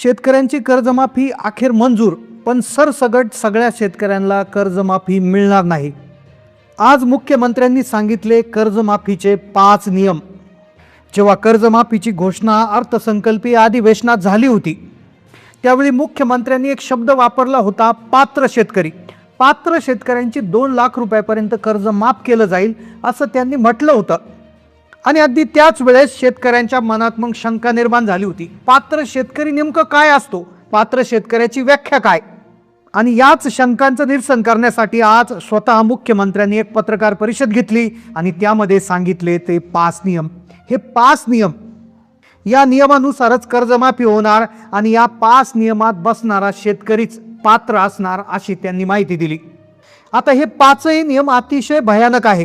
शेतकऱ्यांची कर्जमाफी अखेर मंजूर, पण सरसगट सगळ्या शेतकऱ्यांना कर्जमाफी मिळणार नाही. आज मुख्यमंत्र्यांनी सांगितले कर्जमाफीचे 5 नियम. जेव्हा कर्जमाफीची घोषणा अर्थसंकल्पीय अधिवेशनात झाली होती त्यावेळी मुख्यमंत्र्यांनी एक शब्द वापरला होता, पात्र शेतकरी. पात्र शेतकऱ्यांची 2 लाख रुपयापर्यंत कर्ज माफ केलं जाईल असं त्यांनी म्हटलं होतं. आणि अगदी त्याच वेळेस शेतकऱ्यांच्या मनात मग शंका निर्माण झाली होती. पात्र शेतकरी नेमकं काय असतो, पात्र शेतकऱ्याची व्याख्या काय? आणि याच शंकांचं निरसन करण्यासाठी आज स्वतः मुख्यमंत्र्यांनी एक पत्रकार परिषद घेतली आणि त्यामध्ये सांगितले ते 5 नियम. हे 5 नियम, या नियमानुसारच कर्जमाफी होणार आणि या 5 नियमात बसणारा शेतकरीच पात्र असणार अशी त्यांनी माहिती दिली. आता हे 5ही नियम अतिशय भयानक आहे.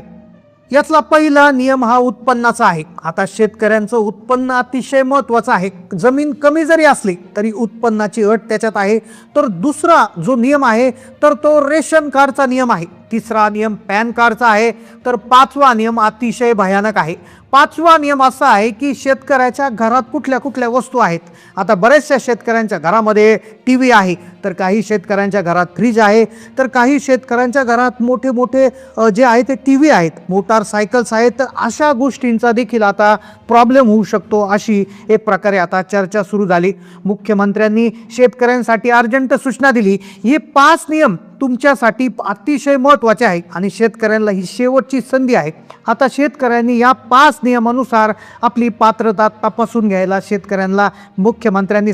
यातला पहिला नियम हा उत्पन्नाचा आहे. आता शेतकऱ्यांचं उत्पन्न अतिशय महत्त्वाचं आहे. जमीन कमी जरी असली तरी उत्पन्नाची अट त्याच्यात आहे. तर दुसरा जो नियम आहे तर तो रेशन कार्डचा नियम आहे. तिसरा नियम पॅन कार्डचा आहे. तर 5वा नियम अतिशय भयानक आहे. 5वा नियम असा आहे की शेतकऱ्याच्या घरात कुठल्या कुठल्या वस्तू आहेत. आता बऱ्याचशा शेतकऱ्यांच्या घरामध्ये टीव्ही आहे, तर काही शेतकऱ्यांच्या घरात फ्रीज आहे, तर काही शेतकऱ्यांच्या घरात मोठे मोठे जे आहे ते टीव्ही आहेत, मोटारसायकल्स आहेत. तर अशा गोष्टींचा देखील आता प्रॉब्लेम होऊ शकतो अशी एक प्रकारे आता चर्चा सुरू झाली. मुख्यमंत्र्यांनी शेतकऱ्यांसाठी अर्जंट सूचना दिली. हे 5 नियम तुमच्यासाठी अतिशय महत्त्वाचे आहेत आणि शेतकऱ्यांना ही शेवटची संधी आहे. आता शेतकऱ्यांनी या 5 नियमानुसार आपली पात्रता तपासून घ्यायला शेतकऱ्यांना मुख्यमंत्र्यांनी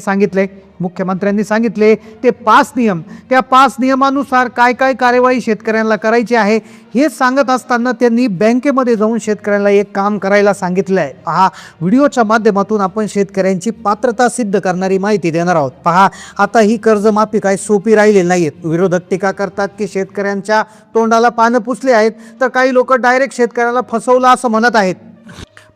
सांगितले ते 5 नियम. त्या 5 नियमानुसार काय काय कार्यवाही शेतकऱ्यांना करायची आहे हे सांगत असताना त्यांनी बँकेमध्ये जाऊन शेतकऱ्यांना एक काम करायला सांगितलं आहे. पहा, व्हिडिओच्या माध्यमातून आपण शेतकऱ्यांची पात्रता सिद्ध करणारी माहिती देणार आहोत. पहा, आता ही कर्जमाफी काय सोपी राहिलेली नाहीये. विरोधक टीका करतात की शेतकऱ्यांच्या तोंडाला पानं पुसली आहेत, तर काही लोक डायरेक्ट शेतकऱ्याला फसवलं असं म्हणत आहेत.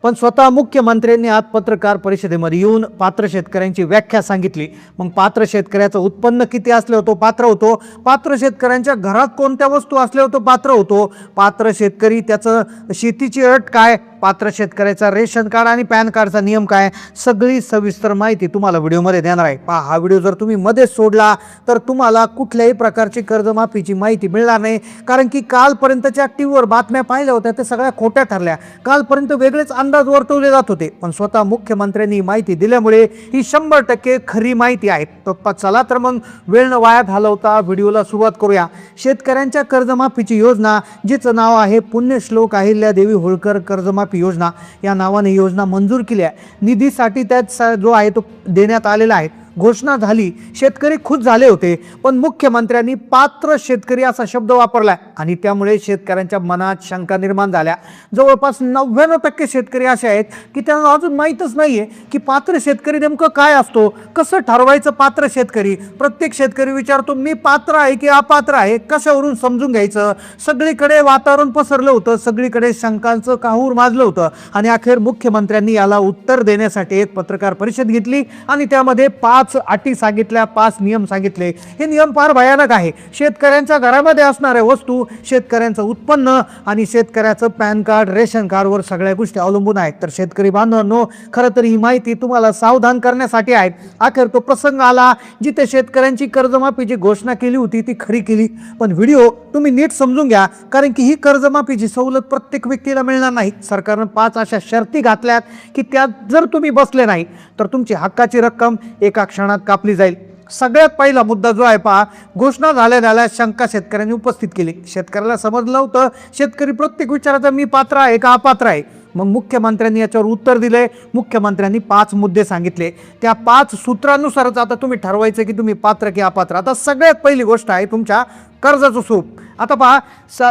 पण स्वतः मुख्यमंत्र्यांनी आज पत्रकार परिषदेमध्ये येऊन पात्र शेतकऱ्यांची व्याख्या सांगितली. मग पात्र शेतकऱ्याचं उत्पन्न किती असल्यावर तो पात्र होतो, पात्र शेतकऱ्यांच्या घरात कोणत्या वस्तू असल्यावर तो पात्र होतो, पात्र शेतकरी त्याचं शेतीची अट काय, पात्र शेतकऱ्याचा रेशन कार्ड आणि पॅन कार्डचा नियम काय, सगळी सविस्तर माहिती तुम्हाला व्हिडिओमध्ये देणार आहे. पहा, हा व्हिडिओ जर तुम्ही मध्येच सोडला तर तुम्हाला कुठल्याही प्रकारची कर्जमाफीची माहिती मिळणार नाही. कारण की कालपर्यंतच्या टीव्हीवर बातम्या पाहिल्या होत्या ते सगळ्या खोट्या ठरल्या. कालपर्यंत वेगळेच अंदाज वर्तवले जात होते, पण स्वतः मुख्यमंत्र्यांनी माहिती दिल्यामुळे ही 100% खरी माहिती आहे. तर चला तर मग वेळ न वाया घालवता व्हिडिओला सुरुवात करूया. शेतकऱ्यांच्या कर्जमाफीची योजना, जिचं नाव आहे पुण्यश्लोक अहिल्यादेवी होळकर कर्जमाफी योजना, या नावाने योजना मंजूर केली आहे. निधीसाठी त्यात जो आहे तो देण्यात आलेला आहे. घोषणा झाली, शेतकरी खुश झाले होते, पण मुख्यमंत्र्यांनी पात्र शेतकरी असा शब्द वापरला आणि त्यामुळे शेतकऱ्यांच्या मनात शंका निर्माण झाल्या. जवळपास 99% शेतकरी असे आहेत की त्यांना अजून माहीतच नाहीये की पात्र शेतकरी नेमकं काय असतो, कसं ठरवायचं पात्र शेतकरी. प्रत्येक शेतकरी विचारतो मी पात्र आहे की अपात्र आहे, कशावरून समजून घ्यायचं. सगळीकडे वातावरण पसरलं होतं, सगळीकडे शंकांचं काहूर माजलं होतं आणि अखेर मुख्यमंत्र्यांनी याला उत्तर देण्यासाठी एक पत्रकार परिषद घेतली आणि त्यामध्ये 5 अटी सांगितल्या, 5 नियम सांगितले. हे नियम फार भयानक आहे. शेतकऱ्यांच्या घरामध्ये असणाऱ्या वस्तू, शेतकऱ्यांचं उत्पन्न आणि शेतकऱ्याचं पॅन कार्ड, रेशन कार्डवर सगळ्या गोष्टी अवलंबून आहेत. तर शेतकरी बांधवांनो, खरं तर ही माहिती तुम्हाला सावधान करण्यासाठी आहे. अखेर तो प्रसंग आला जिथे शेतकऱ्यांची कर्जमाफीची घोषणा केली होती ती खरी केली. पण व्हिडिओ तुम्ही नीट समजून घ्या, कारण की ही कर्जमाफीची सवलत प्रत्येक व्यक्तीला मिळणार नाही. सरकारनं 5 अशा शर्ती घातल्यात की त्यात जर तुम्ही बसले नाही तर तुमची हक्काची रक्कम एका क्षणात कापली जाईल. सगळ्यात पहिला मुद्दा जो आहे, पहा, घोषणा झाल्या शंका शेतकऱ्यांनी उपस्थित केली. शेतकऱ्याला समजलं होतं, शेतकरी प्रत्येक विचाराचा मी पात्र आहे का अपात्र आहे. मग मुख्यमंत्र्यांनी याच्यावर उत्तर दिले. मुख्यमंत्र्यांनी 5 मुद्दे सांगितले. त्या 5 सूत्रानुसारच आता तुम्ही ठरवायचं की तुम्ही पात्र की अपात्र. आता सगळ्यात पहिली गोष्ट आहे तुमच्या कर्जाचं स्वरूप. आता पहा,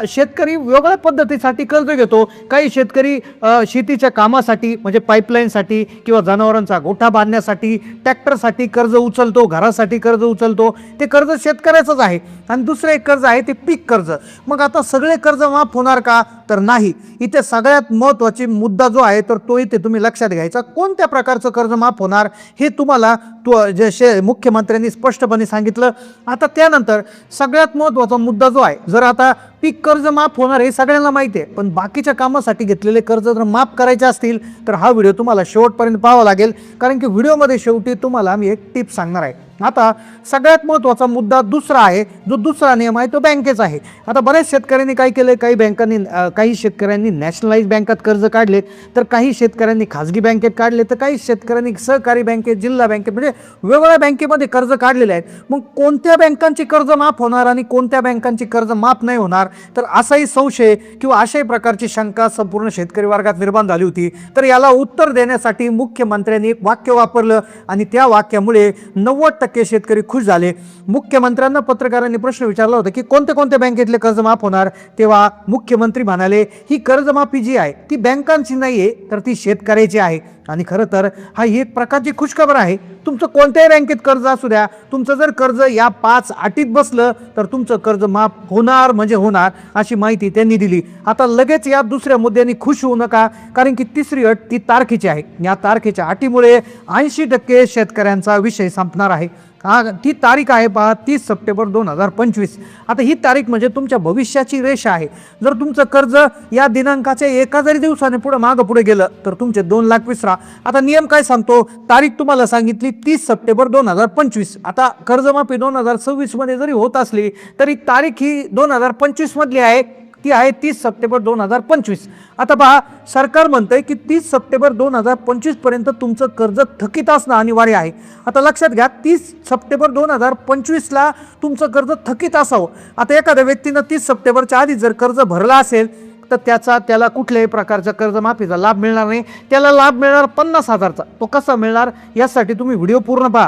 शेतकरी वेगळ्या पद्धतीसाठी कर्ज घेतो. काही शेतकरी शेतीच्या कामासाठी म्हणजे पाईपलाईनसाठी किंवा जनावरांचा गोठा बांधण्यासाठी, ट्रॅक्टरसाठी कर्ज उचलतो, घरासाठी कर्ज उचलतो. ते कर्ज शेतकऱ्याचंच आहे. आणि दुसरं एक कर्ज आहे ते पीक कर्ज. मग आता सगळे कर्ज माफ होणार का, तर नाही. इथे सगळ्यात महत्त्वाची मुद्दा जो आहे तर तो इथे तुम्ही लक्षात घ्यायचा. कोणत्या प्रकारचं कर्ज माफ होणार हे तुम्हाला मुख्यमंत्र्यांनी स्पष्टपणे सांगितलं. आता त्यानंतर सगळ्यात महत्त्वाचा मुद्दा जो आहे, जर आता पीक कर्ज माफ होणार हे सगळ्यांना माहिती आहे, पण बाकीच्या कामासाठी घेतलेले कर्ज जर माफ करायचे असतील तर हा व्हिडिओ तुम्हाला शेवटपर्यंत पाहावा लागेल, कारण की व्हिडिओमध्ये शेवटी तुम्हाला मी एक टिप सांगणार आहे. आता सगळ्यात महत्त्वाचा मुद्दा दुसरा आहे, जो दुसरा नियम आहे तो बँकेचा आहे. आता बऱ्याच शेतकऱ्यांनी काय केलं, काही शेतकऱ्यांनी नॅशनलाइज बँकात कर्ज काढले, तर काही शेतकऱ्यांनी खाजगी बँकेत काढले, तर काही शेतकऱ्यांनी सहकारी बँकेत, जिल्हा बँकेत, म्हणजे वेगवेगळ्या बँकेमध्ये कर्ज काढलेले आहेत. मग कोणत्या बँकांची कर्ज माफ होणार आणि कोणत्या बँकांची कर्ज माफ नाही होणार, तर असाही संशय किंवा अशाही प्रकारची शंका संपूर्ण शेतकरी वर्गात निर्माण झाली होती. तर याला उत्तर देण्यासाठी मुख्यमंत्र्यांनी एक वाक्य वापरलं आणि त्या वाक्यामुळे 90% शेतकरी खुश झाले. मुख्यमंत्र्यांना पत्रकारांनी प्रश्न विचारला होता की कोणत्या कोणत्या बँकेतले कर्ज माफ होणार, तेव्हा मुख्यमंत्री म्हणाले ही कर्जमाफी जी आहे ती बँकांची नाही आहे, तर ती शेतकऱ्याची आहे. आणि खरं तर हा एक प्रकारची खुशखबर आहे. तुमचं कोणत्याही बँकेत कर्ज असू द्या, तुमचं जर कर्ज या 5 अटीत बसलं तर तुमचं कर्ज माफ होणार म्हणजे होणार, अशी माहिती त्यांनी दिली. आता लगेच या दुसऱ्या मुद्द्याने खुश होऊ नका, कारण की तिसरी अट ती तारखेची आहे. या तारखेच्या अटीमुळे 80% शेतकऱ्यांचा विषय संपणार आहे. ती तारीख आहे पहा 30 सप्टेंबर 2025. आता ही तारीख म्हणजे तुमच्या भविष्याची रेषा आहे. जर तुमचं कर्ज या दिनांकाच्या एका जरी दिवसाने मागं पुढे गेलं तर तुमचे 2 लाख विसरा. आता नियम काय सांगतो, तारीख तुम्हाला सांगितली 30 सप्टेंबर 2025. आता कर्जमाफी 2026 मध्ये जरी होत असली तरी तारीख ही 2025 मधली आहे, ती आहे 30 सप्टेंबर 2025. आता पहा, सरकार म्हणतंय की 30 सप्टेंबर 2025 पर्यंत तुमचं कर्ज थकीत असणं अनिवार्य आहे. आता लक्षात घ्या, 30 सप्टेंबर 2025ला तुमचं कर्ज थकीत असावं. आता एखाद्या व्यक्तीनं 30 सप्टेंबरच्या आधी जर कर्ज भरलं असेल तर त्याला कुठल्याही प्रकारचा कर्जमाफीचा लाभ मिळणार नाही. त्याला लाभ मिळणार 50,000चा. तो कसा मिळणार यासाठी तुम्ही व्हिडिओ पूर्ण पहा.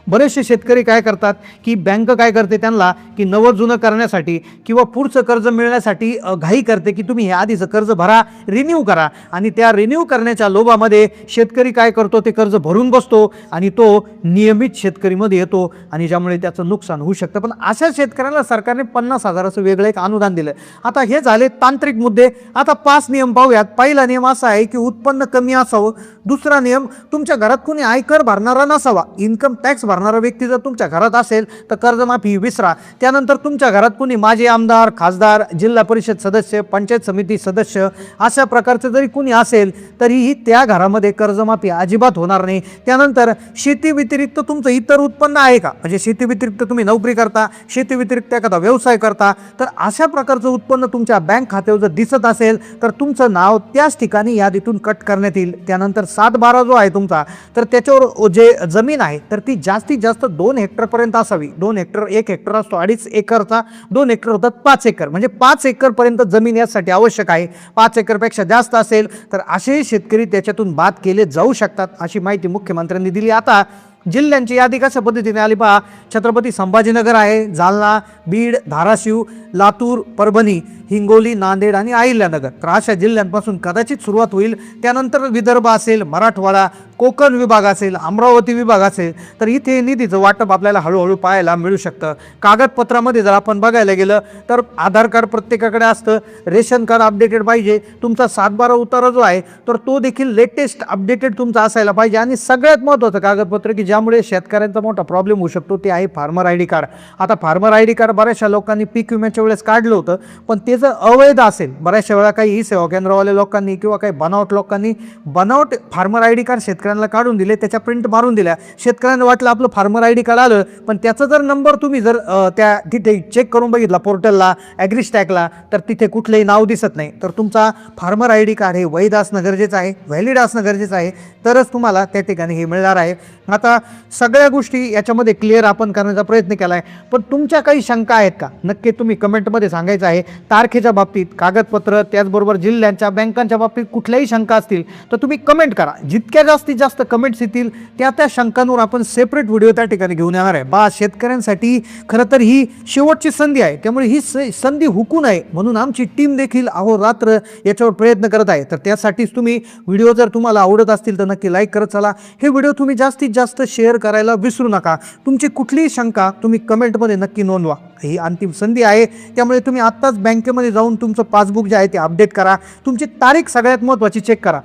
बरेचसे शेतकरी काय करतात की बँक काय करते त्यांना की नवं जुनं करण्यासाठी किंवा पुढचं कर्ज मिळण्यासाठी घाई करते की तुम्ही हे आधीचं कर्ज भरा, रिन्यू करा, आणि त्या रिन्यू करण्याच्या लोभामध्ये शेतकरी काय करतो, ते कर्ज भरून बसतो आणि तो नियमित शेतकरीमध्ये येतो आणि ज्यामुळे त्याचं नुकसान होऊ शकतं. पण अशा शेतकऱ्यांना सरकारने 50,000चं वेगळं एक अनुदान दिलं. आता हे झाले तांत्रिक मुद्दे. आता 5 नियम पाहूयात. पहिला नियम असा आहे की उत्पन्न कमी असावं. दुसरा नियम, तुमच्या घरात कोणी आयकर भरणारा नसावा. इन्कम टॅक्स भरणारा व्यक्ती जर तुमच्या घरात असेल तर कर्जमाफी विसरा. त्यानंतर तुमच्या घरात कोणी माजी आमदार, खासदार, जिल्हा परिषद सदस्य, पंचायत समिती सदस्य अशा प्रकारचे जरी कोणी असेल तरीही त्या घरामध्ये कर्जमाफी अजिबात होणार नाही. त्यानंतर शेती व्यतिरिक्त तुमचं इतर उत्पन्न आहे का, म्हणजे शेती व्यतिरिक्त तुम्ही नोकरी करता, शेती व्यतिरिक्त एखादा व्यवसाय करता, तर अशा प्रकारचं उत्पन्न तुमच्या बँक खात्यावर जर दिसत असेल तर तुमचं नाव त्याच ठिकाणी यादीतून कट करण्यात येईल. त्यानंतर 7/12 जो आहे तुमचा, तर त्याच्यावर जे जमीन आहे तर ती जास्तीत जास्त 2 हेक्टरपर्यंत असावी. 2 हेक्टर, 1 हेक्टर असतो 2.5 एकरचा, 2 हेक्टर होतात 5 एकर, म्हणजे 5 एकरपर्यंत जमीन यासाठी आवश्यक आहे. 5 एकरपेक्षा जास्त असेल तर असे शेतकरी त्याच्यातून बाद केले जाऊ शकतात, अशी माहिती मुख्यमंत्र्यांनी दिली. आता जिल्ह्यांची यादी कशा पद्धतीने आली पहा. छत्रपती संभाजीनगर आहे, जालना, बीड, धाराशिव, लातूर, परभणी, हिंगोली, नांदेड आणि अहिल्यानगर. तर अशा जिल्ह्यांपासून कदाचित सुरुवात होईल. त्यानंतर विदर्भ असेल, मराठवाडा, कोकण विभाग असेल, अमरावती विभाग असेल, तर इथे निधीचं वाटप आपल्याला हळूहळू पाहायला मिळू शकतं. कागदपत्रामध्ये जर आपण बघायला गेलं तर आधार कार्ड प्रत्येकाकडे असतं, रेशन कार्ड अपडेटेड पाहिजे, तुमचा 7/12 उतारा जो आहे तर तो देखील लेटेस्ट अपडेटेड तुमचा असायला पाहिजे. आणि सगळ्यात महत्त्वाचं कागदपत्र की ज्यामुळे शेतकऱ्यांचा मोठा प्रॉब्लेम होऊ शकतो ते आहे फार्मर आय डी कार्ड. आता फार्मर आय डी कार्ड बऱ्याचशा लोकांनी पीक विम्याच्या वेळेस काढलं होतं, पण ते जर अवैध असेल, बऱ्याचशा वेळा काही सेवा केंद्रवाले लोकांनी किंवा काही बनावट लोकांनी बनावट फार्मर आय डी कार्ड शेतकऱ्यांना काढून दिले, त्याच्या प्रिंट मारून दिल्या. शेतकऱ्यांना वाटलं आपलं फार्मर आय डी कार्ड आलं, पण त्याचा जर नंबर तुम्ही जर त्या तिथे चेक करून बघितला पोर्टलला, ॲग्रीस्टॅगला, तर तिथे कुठलंही नाव दिसत नाही. तर तुमचा फार्मर आय डी कार्ड हे वैध असणं गरजेचं आहे, व्हॅलिड असणं गरजेचं आहे, तरच तुम्हाला त्या ठिकाणी हे मिळणार आहे. आता सगळ्या गोष्टी याच्यामध्ये क्लिअर आपण करण्याचा प्रयत्न केला आहे, पण तुमच्या काही शंका आहेत का नक्की तुम्ही कमेंटमध्ये सांगायचं आहे. तारखेच्या बाबतीत, कागदपत्र, त्याचबरोबर जिल्ह्यांच्या, बँकांच्या बाबतीत कुठल्याही शंका असतील तर तुम्ही कमेंट करा. जितक्या जास्तीत जास्त कमेंट्स येतील त्या शंकांवर आपण सेपरेट व्हिडिओ त्या ठिकाणी घेऊन येणार आहे. शेतकऱ्यांसाठी खरं तर ही शेवटची संधी आहे, त्यामुळे ही संधी हुकू नये म्हणून आमची टीम देखील अहोरात्र याच्यावर प्रयत्न करत आहे. तर त्यासाठीच तुम्ही व्हिडिओ जर तुम्हाला आवडत असतील तर नक्की लाईक करत चला. हे व्हिडिओ तुम्ही जास्तीत जास्त शेअर करायला विसरू नका. तुमची कुठलीही शंका तुम्ही कमेंटमध्ये नक्की नोंदवा. ही अंतिम संधी आहे, त्यामुळे तुम्ही आत्ताच बँकेमध्ये जाऊन तुमचं पासबुक जे आहे ते अपडेट करा. तुमची तारीख सगळ्यात महत्त्वाची चेक करा.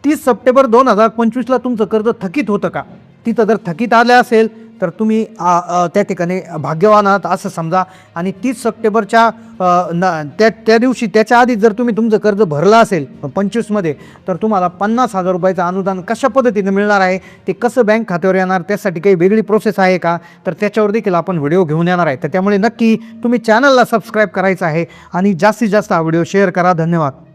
30 सप्टेंबर 2025ला तुमचं कर्ज थकीत होतं का? तिथं जर थकीत आलं असेल तर तुम्ही त्या ठिकाणी भाग्यवान आहात असं समजा. आणि 30 सप्टेंबरच्या त्या दिवशी त्याच्या आधी जर तुम्ही तुमचं कर्ज भरलं असेल 25मध्ये, तर तुम्हाला 50,000 रुपयाचं अनुदान कशा पद्धतीने मिळणार आहे, ते कसं बँक खात्यावर येणार, त्यासाठी काही वेगळी प्रोसेस आहे का, तर त्याच्यावर देखील आपण व्हिडिओ घेऊन येणार आहे. तर त्यामुळे नक्की तुम्ही चॅनलला सबस्क्राईब करायचं आहे आणि जास्तीत जास्त हा व्हिडिओ शेअर करा. धन्यवाद.